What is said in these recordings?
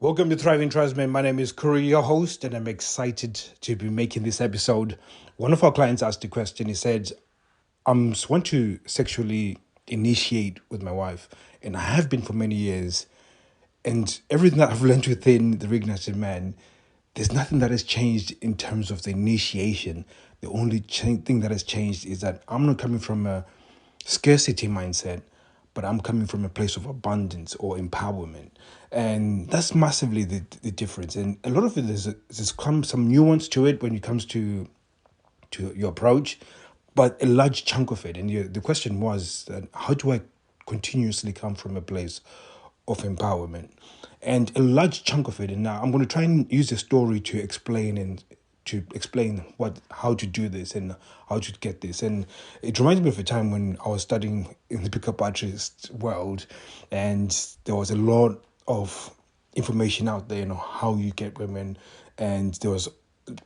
Welcome to Thriving Tribesmen. My name is Kuri, your host, and I'm excited to be making this episode. One of our clients asked a question. He said, want to sexually initiate with my wife, and I have been for many years. And everything that I've learned within the reignited man, there's nothing that has changed in terms of the initiation. The only thing that has changed is that I'm not coming from a scarcity mindset, but I'm coming from a place of abundance or empowerment. And that's massively the difference. And a lot of it there's come some nuance to it when it comes to your approach, but a large chunk of it. And the question was that how do I continuously come from a place of empowerment? And a large chunk of it, and now I'm going to try and use a story to explain how to do this and how to get this. And it reminds me of a time when I was studying in the pickup artist world, and there was a lot of information out there, how you get women, and there was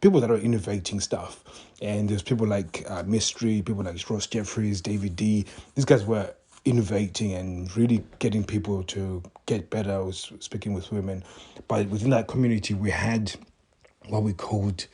people that are innovating stuff, and there's people like Mystery, people like Ross Jeffries, David D. These guys were innovating and really getting people to get better. I was speaking with women, but within that community, we had what we called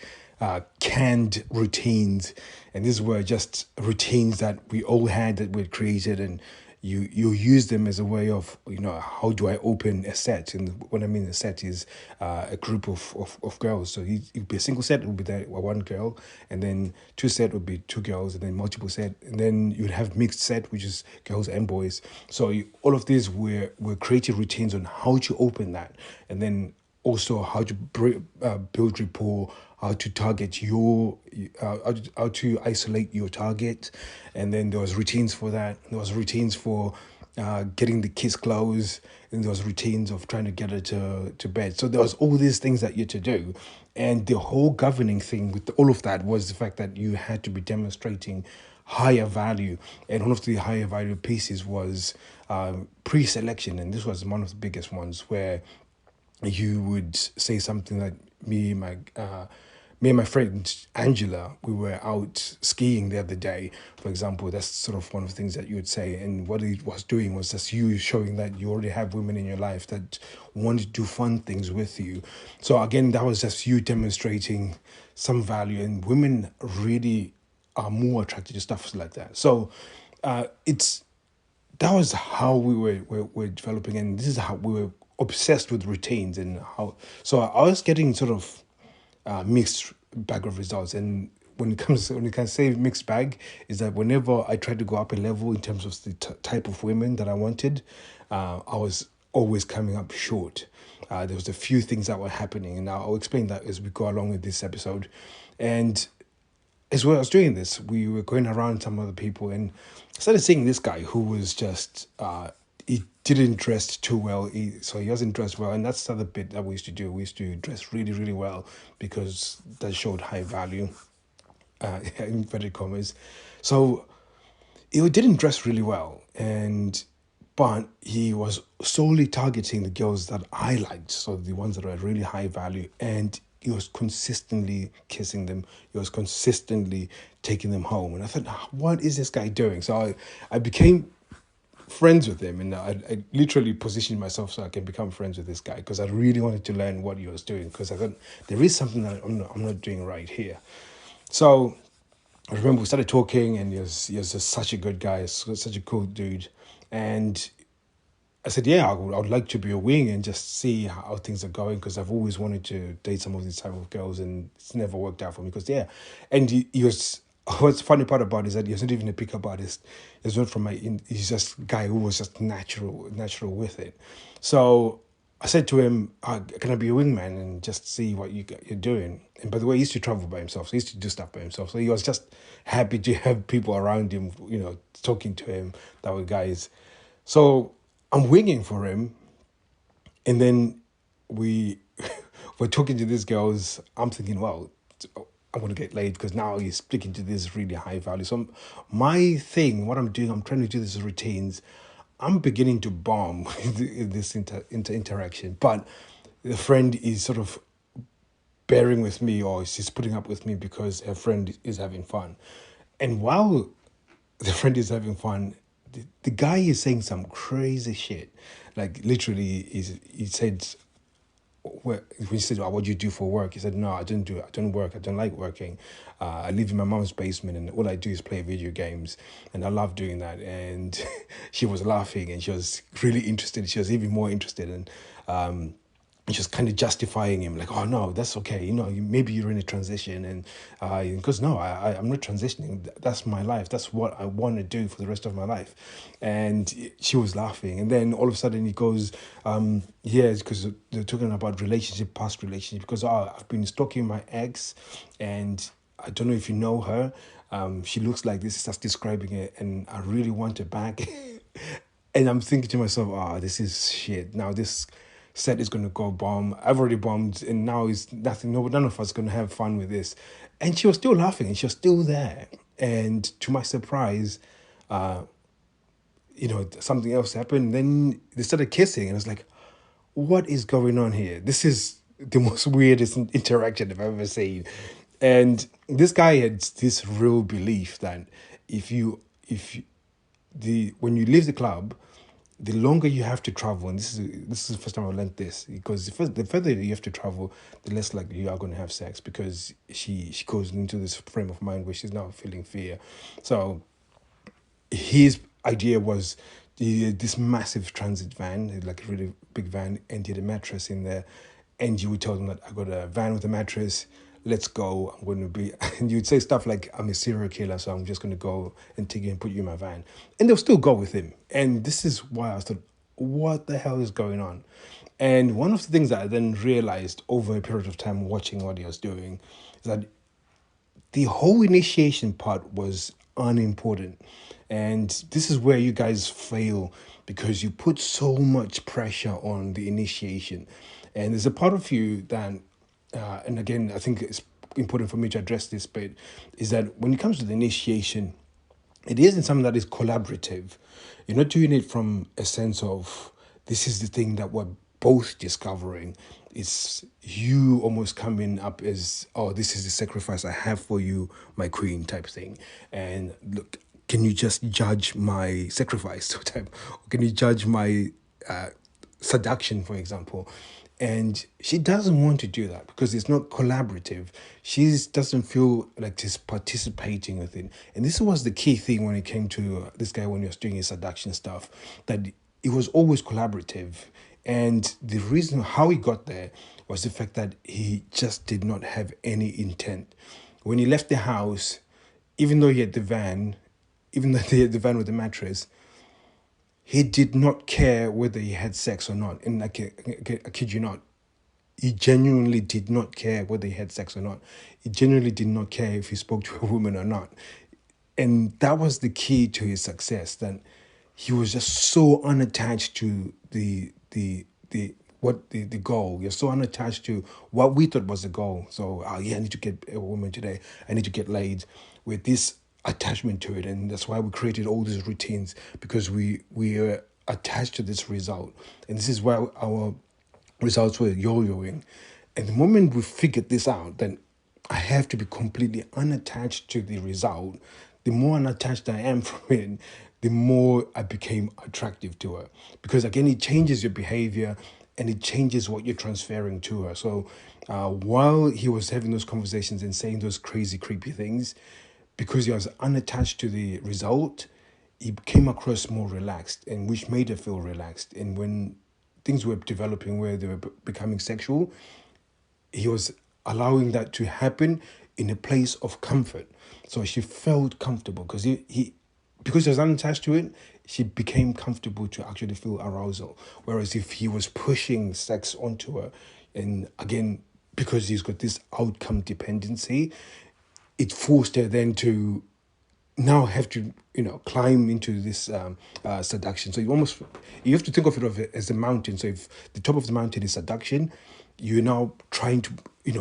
canned routines, and these were just routines that we all had that we created, and you use them as a way of how do I open a set. And what I mean a set is a group of girls. So it would be a single set, it would be there one girl, and then two set would be two girls, and then multiple set, and then you'd have mixed set, which is girls and boys. So all of these were creative routines on how to open that, and then also how to build rapport, how to target how to isolate your target. And then there was routines for that. There was routines for getting the kiss clothes, and there was routines of trying to get her to bed. So there was all these things that you had to do. And the whole governing thing with all of that was the fact that you had to be demonstrating higher value. And one of the higher value pieces was pre-selection. And this was one of the biggest ones, where you would say something like me and my friend Angela, we were out skiing the other day, for example. That's sort of one of the things that you would say. And what it was doing was just you showing that you already have women in your life that want to do fun things with you. So again, that was just you demonstrating some value, and women really are more attracted to stuff like that. So it's that was how we were developing, and this is how we were obsessed with routines. And how so I was getting sort of mixed bag of results. And when it can say mixed bag, is that whenever I tried to go up a level in terms of the type of women that I wanted, I was always coming up short. There was a few things that were happening, and I'll explain that as we go along with this episode. And as well as doing this, we were going around some other people, and I started seeing this guy who was just he didn't dress too well. So he wasn't dressed well, and that's the other bit that we used to do. We used to dress really, really well because that showed high value, in inverted commas. So he didn't dress really well, but he was solely targeting the girls that I liked, so the ones that were really high value, and he was consistently kissing them. He was consistently taking them home, and I thought, what is this guy doing? So I became friends with him, and I literally positioned myself so I can become friends with this guy, because I really wanted to learn what he was doing, because I thought there is something that I'm not doing right here. So I remember we started talking, and he was just such a good guy, such a cool dude. And I said, yeah, I would like to be a wing and just see how things are going, because I've always wanted to date some of these type of girls, and it's never worked out for me. Because and he was. What's the funny part about it is that he was not even a pickup artist. He's not from he's just a guy who was just natural with it. So I said to him, can I be a wingman and just see what you're doing? And by the way, he used to travel by himself. So he used to do stuff by himself. So he was just happy to have people around him, talking to him that were guys. So I'm winging for him. And then we're talking to these girls. I'm thinking, well, I'm going to get laid, because now he's speaking to this really high value. So my thing, what I'm doing, I'm trying to do these routines. I'm beginning to bomb in this interaction, but the friend is sort of bearing with me, or she's putting up with me because her friend is having fun. And while the friend is having fun, the guy is saying some crazy shit. Like literally, he said when he said, "Oh, what do you do for work?" He said, "No, I don't do it. I don't work. I don't like working. I live in my mom's basement, and all I do is play video games, and I love doing that." And she was laughing, and she was really interested. She was even more interested, and just kind of justifying him, like, "Oh no, that's okay. Maybe you're in a transition," and because no, I'm not transitioning. That's my life. That's what I want to do for the rest of my life. And she was laughing, and then all of a sudden he goes, "Yeah, it's because they're talking about relationship, past relationship. Because I've been stalking my ex, and I don't know if you know her. She looks like this." Starts describing it, and I really want her back. And I'm thinking to myself, this is shit. Now this set is going to go bomb. I've already bombed, and now it's nothing. No, none of us going to have fun with this. And she was still laughing, and she was still there. And to my surprise, something else happened. Then they started kissing, and I was like, what is going on here? This is the most weirdest interaction I've ever seen. And this guy had this real belief that if when you leave the club, the longer you have to travel, and this is the first time I learned this, because the further you have to travel, the less likely you are going to have sex, because she goes into this frame of mind where she's now feeling fear. So his idea was this massive transit van, like a really big van, and he had a mattress in there. And you would tell them that I got a van with a mattress. Let's go. I'm going to be, and you'd say stuff like, I'm a serial killer, so I'm just going to go and take you and put you in my van. And they'll still go with him. And this is why I thought, what the hell is going on? And one of the things that I then realized over a period of time watching what he was doing is that the whole initiation part was unimportant. And this is where you guys fail, because you put so much pressure on the initiation. And there's a part of you that, and again, I think it's important for me to address this bit, is that when it comes to the initiation, it isn't something that is collaborative. You're not doing it from a sense of, this is the thing that we're both discovering. It's you almost coming up as, oh, this is the sacrifice I have for you, my queen, type thing. And look, can you just judge my sacrifice? Type, or can you judge my seduction, for example? And she doesn't want to do that because it's not collaborative. She doesn't feel like she's participating with it. And this was the key thing when it came to this guy when he was doing his seduction stuff, that it was always collaborative. And the reason how he got there was the fact that he just did not have any intent. When he left the house, even though he had the van, even though he had the van with the mattress, he did not care whether he had sex or not. And I kid you not, he genuinely did not care whether he had sex or not. He genuinely did not care if he spoke to a woman or not. And that was the key to his success, that he was just so unattached to the goal. You're so unattached to what we thought was the goal. So yeah, I need to get a woman today. I need to get laid, with this attachment to it. And that's why we created all these routines, because we are attached to this result. And this is why our results were yo-yoing. And the moment we figured this out, then I have to be completely unattached to the result. The more unattached I am from it, the more I became attractive to her. Because again, it changes your behavior and it changes what you're transferring to her. So while he was having those conversations and saying those crazy, creepy things, because he was unattached to the result, he came across more relaxed, and which made her feel relaxed. And when things were developing where they were becoming sexual, he was allowing that to happen in a place of comfort. So she felt comfortable because because he was unattached to it, she became comfortable to actually feel arousal. Whereas if he was pushing sex onto her, and again, because he's got this outcome dependency, it forced her then to now have to climb into this seduction. So you have to think of it as a mountain. So if the top of the mountain is seduction, you're now trying to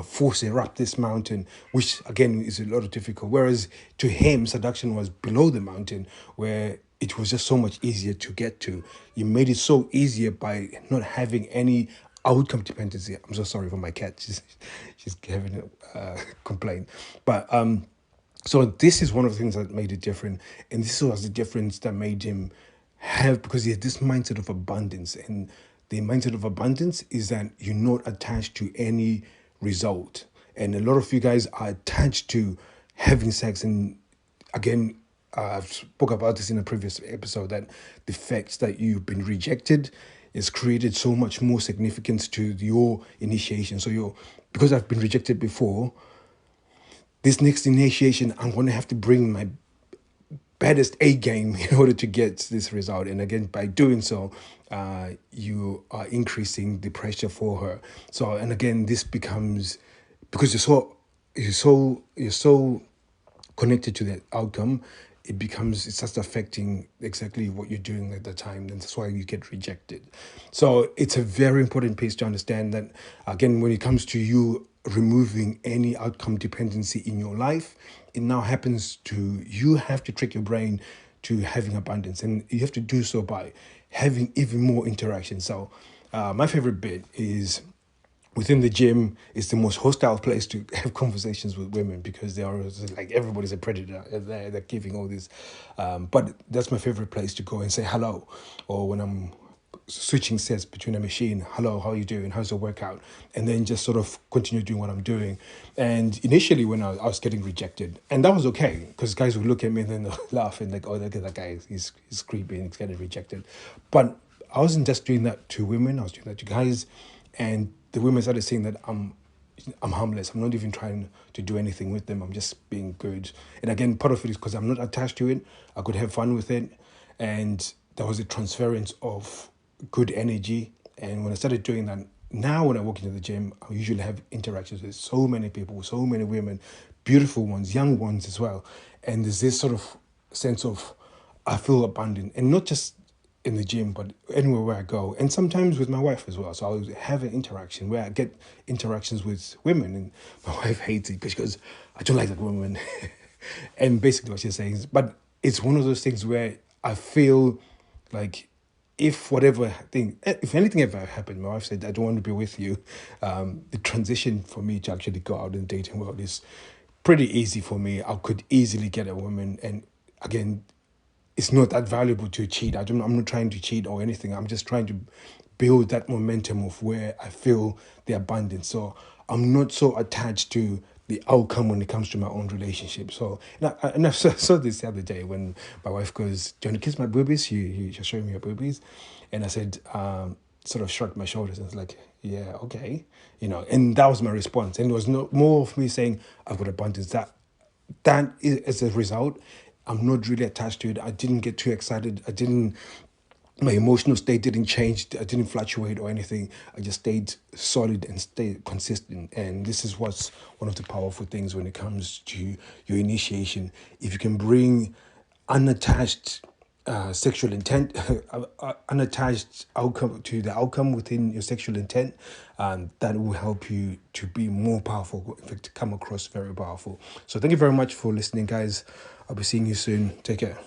force her up this mountain, which again is a lot of difficult. Whereas to him, seduction was below the mountain, where it was just so much easier to get to. You made it so easier by not having any outcome dependency. I'm so sorry for my cat. She's having a complaint, but so this is one of the things that made it different. And this was the difference that made him have, because he had this mindset of abundance. And the mindset of abundance is that you're not attached to any result. And a lot of you guys are attached to having sex. And again, I've spoke about this in a previous episode, that the fact that you've been rejected has created so much more significance to your initiation. So because I've been rejected before, this next initiation, I'm going to have to bring my baddest A game in order to get this result. And again, by doing so, you are increasing the pressure for her. So, and again, this becomes, because you're so connected to that outcome, it starts affecting exactly what you're doing at the time, and that's why you get rejected. So it's a very important piece to understand that, again, when it comes to you removing any outcome dependency in your life, it now happens to, you have to trick your brain to having abundance, and you have to do so by having even more interaction. So my favorite bit is, within the gym, it's the most hostile place to have conversations with women, because they are like, everybody's a predator. They're giving all this. But that's my favorite place to go and say hello. Or when I'm switching sets between a machine, hello, how are you doing? How's the workout? And then just sort of continue doing what I'm doing. And initially when I was getting rejected, and that was okay, because guys would look at me and then they'll laugh and like, oh, look at that guy, he's creepy, he's getting rejected. But I wasn't just doing that to women, I was doing that to guys. And the women started saying that I'm harmless. I'm not even trying to do anything with them. I'm just being good. And again, part of it is because I'm not attached to it. I could have fun with it. And there was a transference of good energy. And when I started doing that, now when I walk into the gym, I usually have interactions with so many people, so many women, beautiful ones, young ones as well. And there's this sort of sense of, I feel abundant. And not just in the gym, but anywhere where I go, and sometimes with my wife as well. So I'll have an interaction where I get interactions with women, and my wife hates it because she goes, I don't like that woman. And basically what she's saying is, but it's one of those things where I feel like, if anything ever happened, my wife said, I don't want to be with you. The transition for me to actually go out in the dating world is pretty easy for me. I could easily get a woman, and again, it's not that valuable to cheat. I'm not trying to cheat or anything. I'm just trying to build that momentum of where I feel the abundance. So I'm not so attached to the outcome when it comes to my own relationship. So, and I saw this the other day when my wife goes, do you want to kiss my boobies? She's showing me her boobies. And I said, sort of shrugged my shoulders and was like, yeah, okay. And that was my response. And it was no more of me saying, I've got abundance. That is, as a result, I'm not really attached to it. I didn't get too excited. My emotional state didn't change. I didn't fluctuate or anything. I just stayed solid and stayed consistent. And this is what's one of the powerful things when it comes to your initiation. If you can bring unattached sexual intent, unattached outcome to the outcome within your sexual intent, that will help you to be more powerful, in fact, to come across very powerful. So thank you very much for listening, guys. I'll be seeing you soon. Take care.